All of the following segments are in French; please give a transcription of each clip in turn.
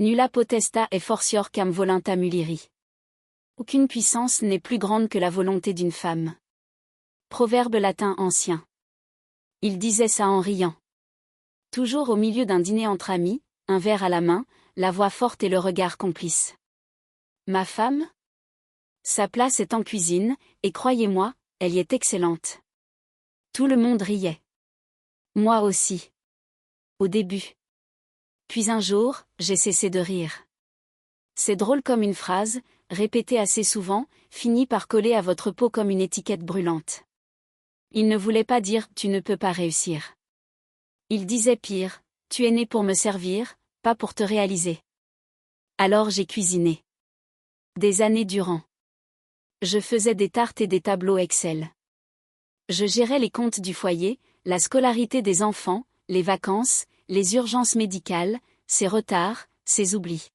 Nulla potesta est fortior quam voluntas muliri. Aucune puissance n'est plus grande que la volonté d'une femme. Proverbe latin ancien. Il disait ça en riant. Toujours au milieu d'un dîner entre amis, un verre à la main, la voix forte et le regard complice. Ma femme? Sa place est en cuisine, et croyez-moi, elle y est excellente. Tout le monde riait. Moi aussi. Au début. Puis un jour, j'ai cessé de rire. C'est drôle comme une phrase, répétée assez souvent, finit par coller à votre peau comme une étiquette brûlante. Il ne voulait pas dire « tu ne peux pas réussir ». Il disait pire « tu es né pour me servir, pas pour te réaliser ». Alors j'ai cuisiné. Des années durant. Je faisais des tartes et des tableaux Excel. Je gérais les comptes du foyer, la scolarité des enfants, les vacances, les urgences médicales, ses retards, ses oublis.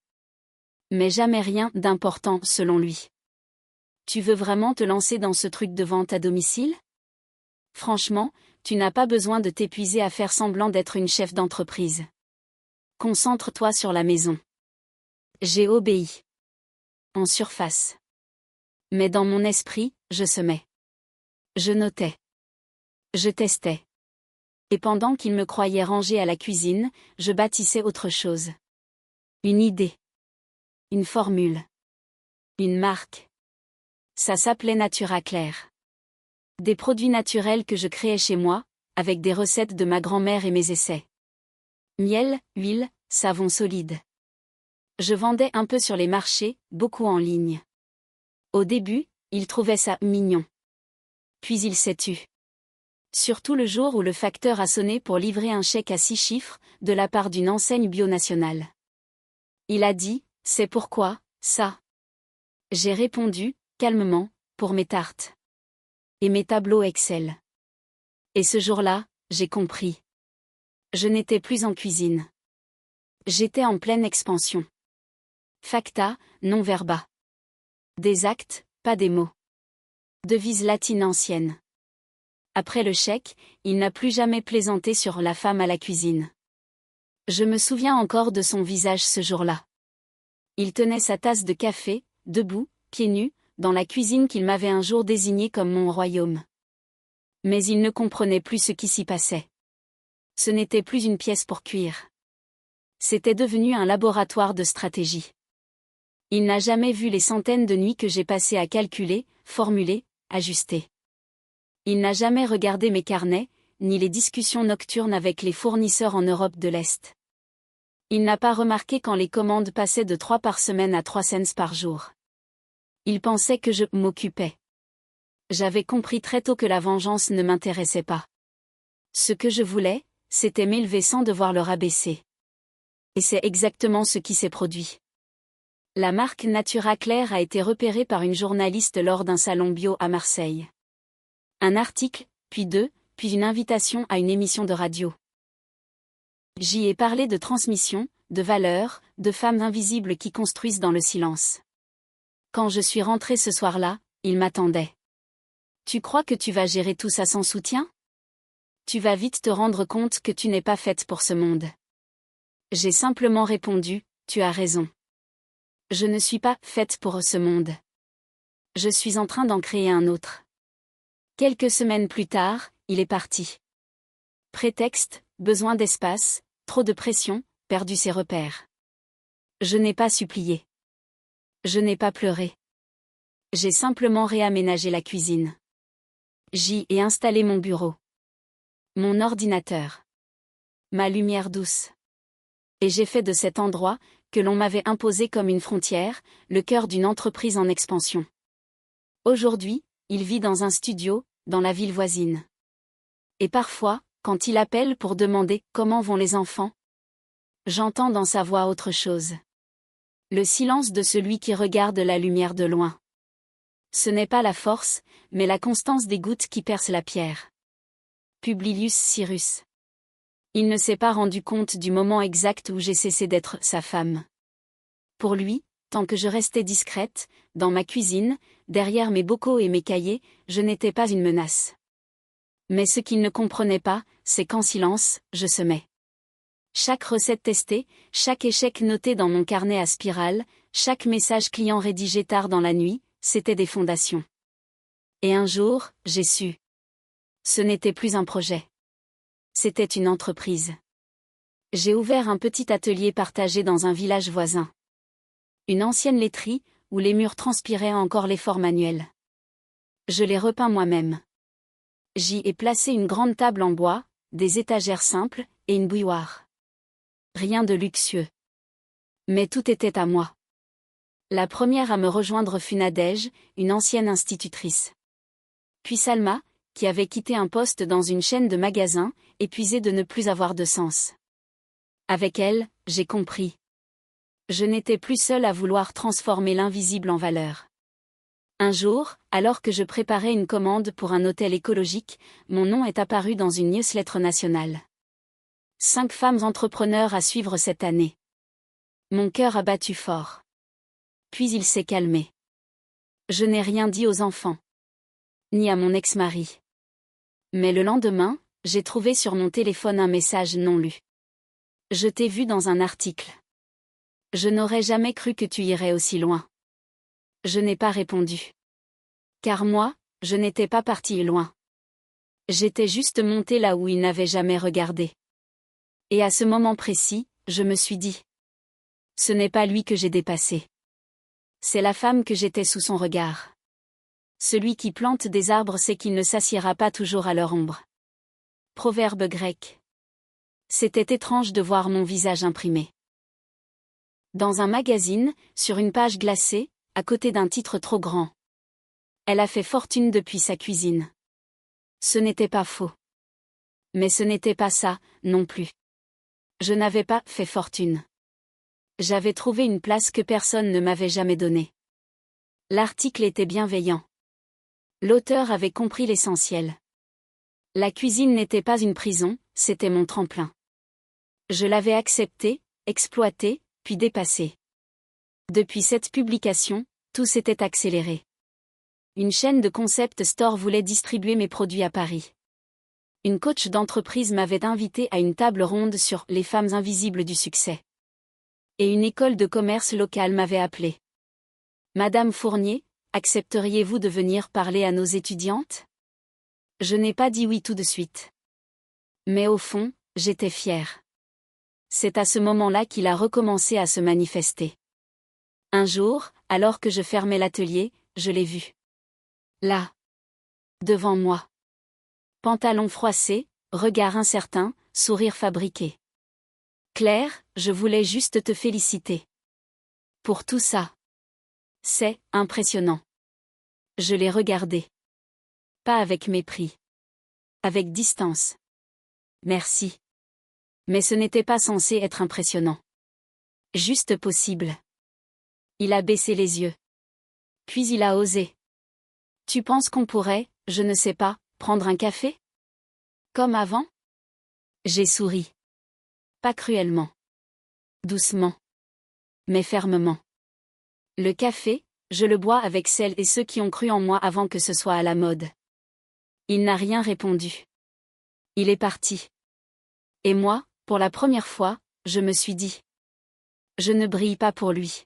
Mais jamais rien d'important selon lui. Tu veux vraiment te lancer dans ce truc de vente à domicile? Franchement, tu n'as pas besoin de t'épuiser à faire semblant d'être une chef d'entreprise. Concentre-toi sur la maison. J'ai obéi. En surface. Mais dans mon esprit, je semais. Je notais. Je testais. Et pendant qu'il me croyait rangé à la cuisine, je bâtissais autre chose. Une idée. Une formule. Une marque. Ça s'appelait Natura Claire. Des produits naturels que je créais chez moi, avec des recettes de ma grand-mère et mes essais. Miel, huile, savon solide. Je vendais un peu sur les marchés, beaucoup en ligne. Au début, il trouvait ça mignon. Puis il s'est tu. Surtout le jour où le facteur a sonné pour livrer un chèque à 6 chiffres, de la part d'une enseigne bio nationale. Il a dit, c'est pourquoi, ça? J'ai répondu, calmement, pour mes tartes. Et mes tableaux Excel. Et ce jour-là, j'ai compris. Je n'étais plus en cuisine. J'étais en pleine expansion. Facta, non verba. Des actes, pas des mots. Devise latine ancienne. Après le chèque, il n'a plus jamais plaisanté sur la femme à la cuisine. Je me souviens encore de son visage ce jour-là. Il tenait sa tasse de café, debout, pieds nus, dans la cuisine qu'il m'avait un jour désignée comme mon royaume. Mais il ne comprenait plus ce qui s'y passait. Ce n'était plus une pièce pour cuire. C'était devenu un laboratoire de stratégie. Il n'a jamais vu les centaines de nuits que j'ai passées à calculer, formuler, ajuster. Il n'a jamais regardé mes carnets, ni les discussions nocturnes avec les fournisseurs en Europe de l'Est. Il n'a pas remarqué quand les commandes passaient de 3 par semaine à 3 cents par jour. Il pensait que je m'occupais. J'avais compris très tôt que la vengeance ne m'intéressait pas. Ce que je voulais, c'était m'élever sans devoir le rabaisser. Et c'est exactement ce qui s'est produit. La marque Natura Claire a été repérée par une journaliste lors d'un salon bio à Marseille. Un article, puis 2, puis une invitation à une émission de radio. J'y ai parlé de transmission, de valeurs, de femmes invisibles qui construisent dans le silence. Quand je suis rentrée ce soir-là, il m'attendait. Tu crois que tu vas gérer tout ça sans soutien? Tu vas vite te rendre compte que tu n'es pas faite pour ce monde. J'ai simplement répondu, tu as raison. Je ne suis pas faite pour ce monde. Je suis en train d'en créer un autre. Quelques semaines plus tard, il est parti. Prétexte, besoin d'espace, trop de pression, perdu ses repères. Je n'ai pas supplié. Je n'ai pas pleuré. J'ai simplement réaménagé la cuisine. J'y ai installé mon bureau. Mon ordinateur. Ma lumière douce. Et j'ai fait de cet endroit, que l'on m'avait imposé comme une frontière, le cœur d'une entreprise en expansion. Aujourd'hui, il vit dans un studio, dans la ville voisine. Et parfois, quand il appelle pour demander « Comment vont les enfants ?», j'entends dans sa voix autre chose. Le silence de celui qui regarde la lumière de loin. Ce n'est pas la force, mais la constance des gouttes qui percent la pierre. Publilius Cyrus. Il ne s'est pas rendu compte du moment exact où j'ai cessé d'être sa femme. Pour lui, tant que je restais discrète, dans ma cuisine, derrière mes bocaux et mes cahiers, je n'étais pas une menace. Mais ce qu'il ne comprenait pas, c'est qu'en silence, je semais. Chaque recette testée, chaque échec noté dans mon carnet à spirale, chaque message client rédigé tard dans la nuit, c'était des fondations. Et un jour, j'ai su. Ce n'était plus un projet. C'était une entreprise. J'ai ouvert un petit atelier partagé dans un village voisin. Une ancienne laiterie, où les murs transpiraient encore l'effort manuel. Je l'ai repeint moi-même. J'y ai placé une grande table en bois, des étagères simples, et une bouilloire. Rien de luxueux. Mais tout était à moi. La première à me rejoindre fut Nadège, une ancienne institutrice. Puis Salma, qui avait quitté un poste dans une chaîne de magasins, épuisée de ne plus avoir de sens. Avec elle, j'ai compris. Je n'étais plus seule à vouloir transformer l'invisible en valeur. Un jour, alors que je préparais une commande pour un hôtel écologique, mon nom est apparu dans une newsletter nationale. 5 femmes entrepreneurs à suivre cette année. Mon cœur a battu fort. Puis il s'est calmé. Je n'ai rien dit aux enfants. Ni à mon ex-mari. Mais le lendemain, j'ai trouvé sur mon téléphone un message non lu. Je t'ai vu dans un article. Je n'aurais jamais cru que tu irais aussi loin. Je n'ai pas répondu. Car moi, je n'étais pas partie loin. J'étais juste montée là où il n'avait jamais regardé. Et à ce moment précis, je me suis dit. Ce n'est pas lui que j'ai dépassé. C'est la femme que j'étais sous son regard. Celui qui plante des arbres sait qu'il ne s'assiera pas toujours à leur ombre. Proverbe grec. C'était étrange de voir mon visage imprimé. Dans un magazine, sur une page glacée, à côté d'un titre trop grand. Elle a fait fortune depuis sa cuisine. Ce n'était pas faux. Mais ce n'était pas ça, non plus. Je n'avais pas fait fortune. J'avais trouvé une place que personne ne m'avait jamais donnée. L'article était bienveillant. L'auteur avait compris l'essentiel. La cuisine n'était pas une prison, c'était mon tremplin. Je l'avais accepté, exploité, puis dépassé. Depuis cette publication, tout s'était accéléré. Une chaîne de concept store voulait distribuer mes produits à Paris. Une coach d'entreprise m'avait invité à une table ronde sur les femmes invisibles du succès. Et une école de commerce locale m'avait appelé. Madame Fournier, accepteriez-vous de venir parler à nos étudiantes? Je n'ai pas dit oui tout de suite. Mais au fond, j'étais fière. C'est à ce moment-là qu'il a recommencé à se manifester. Un jour, alors que je fermais l'atelier, je l'ai vu. Là. Devant moi. Pantalon froissé, regard incertain, sourire fabriqué. Claire, je voulais juste te féliciter. Pour tout ça. C'est impressionnant. Je l'ai regardé. Pas avec mépris. Avec distance. Merci. Mais ce n'était pas censé être impressionnant. Juste possible. Il a baissé les yeux. Puis il a osé. Tu penses qu'on pourrait, je ne sais pas, prendre un café? Comme avant? J'ai souri. Pas cruellement. Doucement. Mais fermement. Le café, je le bois avec celles et ceux qui ont cru en moi avant que ce soit à la mode. Il n'a rien répondu. Il est parti. Et moi, pour la première fois, je me suis dit. Je ne brille pas pour lui.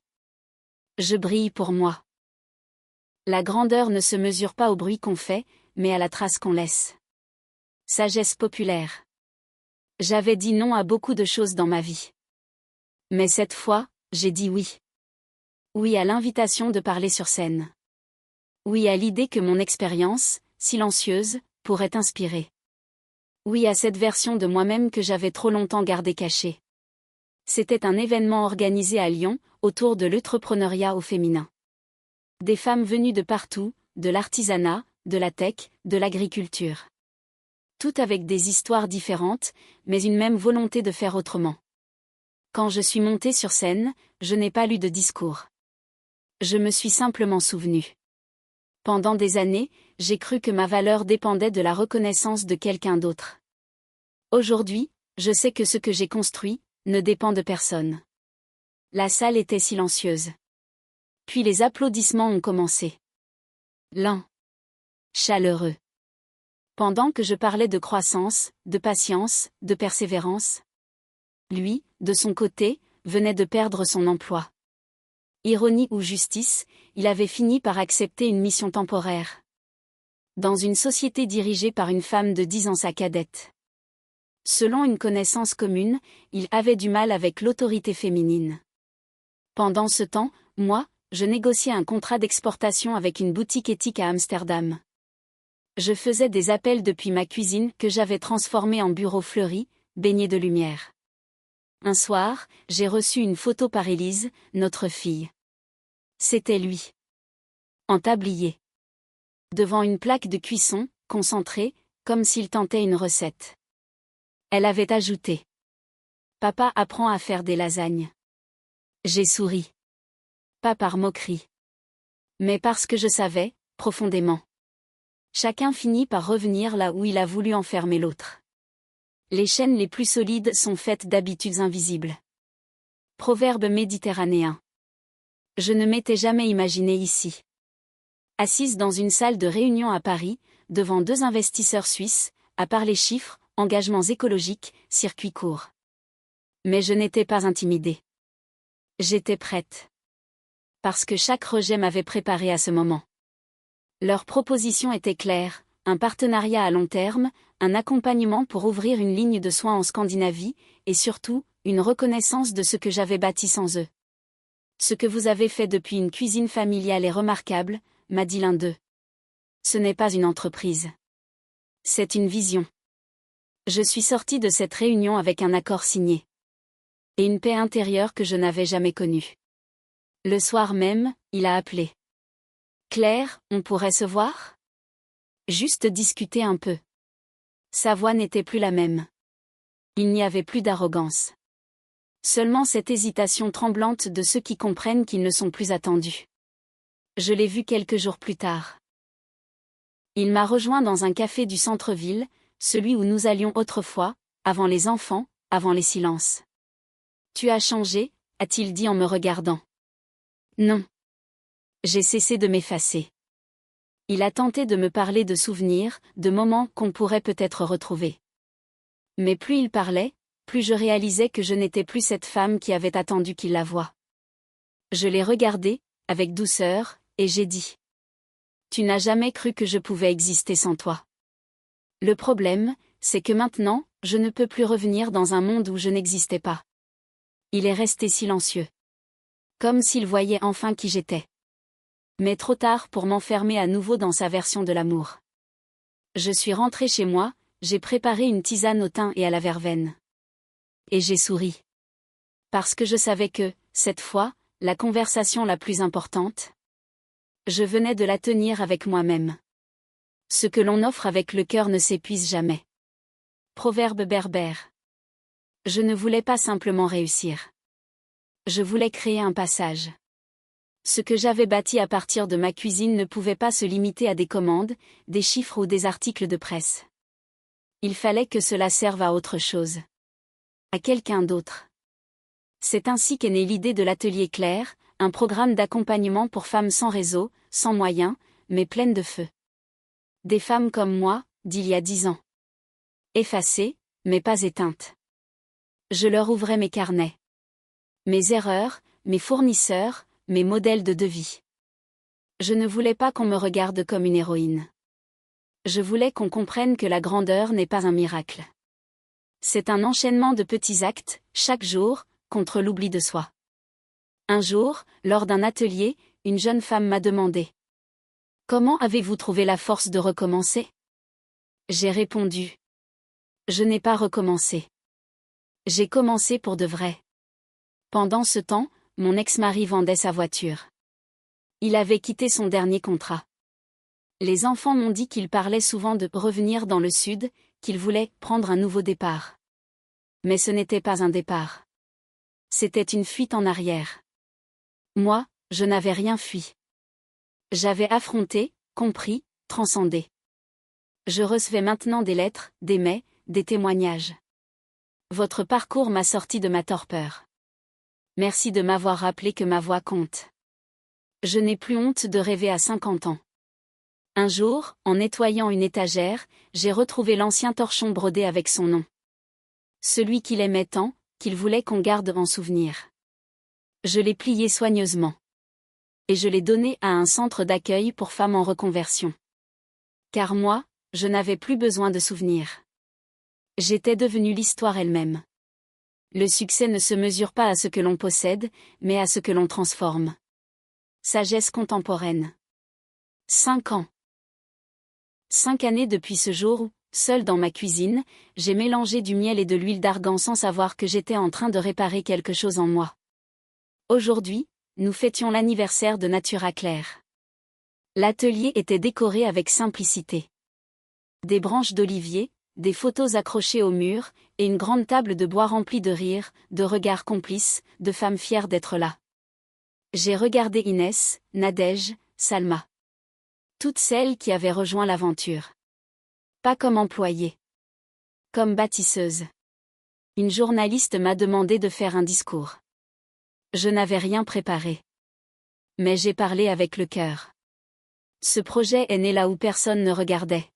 Je brille pour moi. La grandeur ne se mesure pas au bruit qu'on fait, mais à la trace qu'on laisse. Sagesse populaire. J'avais dit non à beaucoup de choses dans ma vie. Mais cette fois, j'ai dit oui. Oui à l'invitation de parler sur scène. Oui à l'idée que mon expérience, silencieuse, pourrait inspirer. Oui à cette version de moi-même que j'avais trop longtemps gardée cachée. C'était un événement organisé à Lyon, autour de l'entrepreneuriat au féminin. Des femmes venues de partout, de l'artisanat, de la tech, de l'agriculture. Toutes avec des histoires différentes, mais une même volonté de faire autrement. Quand je suis montée sur scène, je n'ai pas lu de discours. Je me suis simplement souvenue. Pendant des années, j'ai cru que ma valeur dépendait de la reconnaissance de quelqu'un d'autre. Aujourd'hui, je sais que ce que j'ai construit ne dépend de personne. La salle était silencieuse. Puis les applaudissements ont commencé. Lents. Chaleureux. Pendant que je parlais de croissance, de patience, de persévérance. Lui, de son côté, venait de perdre son emploi. Ironie ou justice, il avait fini par accepter une mission temporaire. Dans une société dirigée par une femme de 10 ans sa cadette. Selon une connaissance commune, il avait du mal avec l'autorité féminine. Pendant ce temps, moi, je négociais un contrat d'exportation avec une boutique éthique à Amsterdam. Je faisais des appels depuis ma cuisine que j'avais transformée en bureau fleuri, baigné de lumière. Un soir, j'ai reçu une photo par Élise, notre fille. C'était lui. En tablier. Devant une plaque de cuisson, concentrée, comme s'il tentait une recette. Elle avait ajouté. Papa apprend à faire des lasagnes. J'ai souri. Pas par moquerie. Mais parce que je savais, profondément. Chacun finit par revenir là où il a voulu enfermer l'autre. Les chaînes les plus solides sont faites d'habitudes invisibles. Proverbe méditerranéen. Je ne m'étais jamais imaginé ici. Assise dans une salle de réunion à Paris, devant 2 investisseurs suisses, à part les chiffres, engagements écologiques, circuits courts. Mais je n'étais pas intimidée. J'étais prête. Parce que chaque rejet m'avait préparée à ce moment. Leur proposition était claire, un partenariat à long terme, un accompagnement pour ouvrir une ligne de soins en Scandinavie, et surtout, une reconnaissance de ce que j'avais bâti sans eux. Ce que vous avez fait depuis une cuisine familiale est remarquable, m'a dit l'un d'eux. Ce n'est pas une entreprise. C'est une vision. Je suis sortie de cette réunion avec un accord signé. Et une paix intérieure que je n'avais jamais connue. Le soir même, il a appelé. Claire, on pourrait se voir ? Juste discuter un peu. Sa voix n'était plus la même. Il n'y avait plus d'arrogance. Seulement cette hésitation tremblante de ceux qui comprennent qu'ils ne sont plus attendus. Je l'ai vu quelques jours plus tard. Il m'a rejoint dans un café du centre-ville, celui où nous allions autrefois, avant les enfants, avant les silences. Tu as changé, a-t-il dit en me regardant. Non. J'ai cessé de m'effacer. Il a tenté de me parler de souvenirs, de moments qu'on pourrait peut-être retrouver. Mais plus il parlait, plus je réalisais que je n'étais plus cette femme qui avait attendu qu'il la voie. Je l'ai regardé, avec douceur, et j'ai dit. Tu n'as jamais cru que je pouvais exister sans toi. Le problème, c'est que maintenant, je ne peux plus revenir dans un monde où je n'existais pas. Il est resté silencieux. Comme s'il voyait enfin qui j'étais. Mais trop tard pour m'enfermer à nouveau dans sa version de l'amour. Je suis rentrée chez moi, j'ai préparé une tisane au thym et à la verveine. Et j'ai souri. Parce que je savais que, cette fois, la conversation la plus importante, je venais de la tenir avec moi-même. Ce que l'on offre avec le cœur ne s'épuise jamais. Proverbe berbère. Je ne voulais pas simplement réussir. Je voulais créer un passage. Ce que j'avais bâti à partir de ma cuisine ne pouvait pas se limiter à des commandes, des chiffres ou des articles de presse. Il fallait que cela serve à autre chose. À quelqu'un d'autre. C'est ainsi qu'est née l'idée de l'Atelier Claire, un programme d'accompagnement pour femmes sans réseau, sans moyens, mais pleines de feu. Des femmes comme moi, d'il y a 10 ans. Effacées, mais pas éteintes. Je leur ouvrais mes carnets. Mes erreurs, mes fournisseurs, mes modèles de devis. Je ne voulais pas qu'on me regarde comme une héroïne. Je voulais qu'on comprenne que la grandeur n'est pas un miracle. C'est un enchaînement de petits actes, chaque jour, contre l'oubli de soi. Un jour, lors d'un atelier, une jeune femme m'a demandé. Comment avez-vous trouvé la force de recommencer ? J'ai répondu. Je n'ai pas recommencé. J'ai commencé pour de vrai. Pendant ce temps, mon ex-mari vendait sa voiture. Il avait quitté son dernier contrat. Les enfants m'ont dit qu'il parlait souvent de revenir dans le sud, qu'il voulait prendre un nouveau départ. Mais ce n'était pas un départ. C'était une fuite en arrière. Moi, je n'avais rien fui. J'avais affronté, compris, transcendé. Je recevais maintenant des lettres, des mails, des témoignages. Votre parcours m'a sorti de ma torpeur. Merci de m'avoir rappelé que ma voix compte. Je n'ai plus honte de rêver à 50 ans. Un jour, en nettoyant une étagère, j'ai retrouvé l'ancien torchon brodé avec son nom. Celui qu'il aimait tant, qu'il voulait qu'on garde en souvenir. Je l'ai plié soigneusement. Et je l'ai donné à un centre d'accueil pour femmes en reconversion. Car moi, je n'avais plus besoin de souvenirs. J'étais devenue l'histoire elle-même. Le succès ne se mesure pas à ce que l'on possède, mais à ce que l'on transforme. Sagesse contemporaine. 5 ans. 5 années depuis ce jour où, seule dans ma cuisine, j'ai mélangé du miel et de l'huile d'argan sans savoir que j'étais en train de réparer quelque chose en moi. Aujourd'hui, nous fêtions l'anniversaire de Natura Claire. L'atelier était décoré avec simplicité. Des branches d'olivier, des photos accrochées au mur, et une grande table de bois remplie de rires, de regards complices, de femmes fières d'être là. J'ai regardé Inès, Nadège, Salma. Toutes celles qui avaient rejoint l'aventure. Pas comme employées. Comme bâtisseuses. Une journaliste m'a demandé de faire un discours. Je n'avais rien préparé. Mais j'ai parlé avec le cœur. Ce projet est né là où personne ne regardait.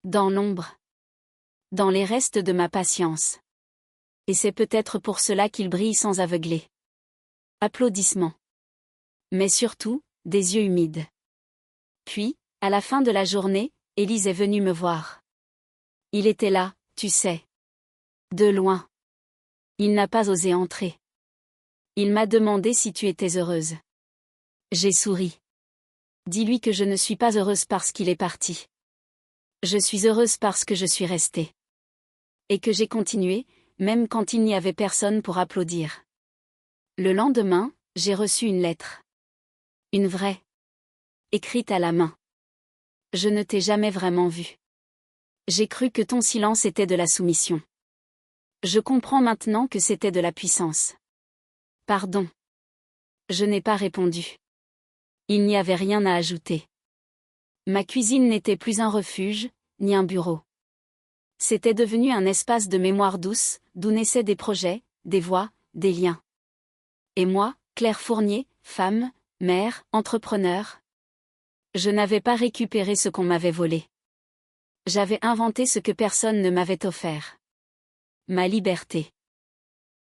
Dans l'ombre. Dans les restes de ma patience. Et c'est peut-être pour cela qu'il brille sans aveugler. Applaudissements. Mais surtout, des yeux humides. Puis, à la fin de la journée, Élise est venue me voir. Il était là, tu sais. De loin. Il n'a pas osé entrer. Il m'a demandé si tu étais heureuse. J'ai souri. Dis-lui que je ne suis pas heureuse parce qu'il est parti. Je suis heureuse parce que je suis restée. Et que j'ai continué, même quand il n'y avait personne pour applaudir. Le lendemain, j'ai reçu une lettre. Une vraie. Écrite à la main. Je ne t'ai jamais vraiment vu. J'ai cru que ton silence était de la soumission. Je comprends maintenant que c'était de la puissance. Pardon. Je n'ai pas répondu. Il n'y avait rien à ajouter. Ma cuisine n'était plus un refuge, ni un bureau. C'était devenu un espace de mémoire douce, d'où naissaient des projets, des voix, des liens. Et moi, Claire Fournier, femme, mère, entrepreneur. Je n'avais pas récupéré ce qu'on m'avait volé. J'avais inventé ce que personne ne m'avait offert. Ma liberté.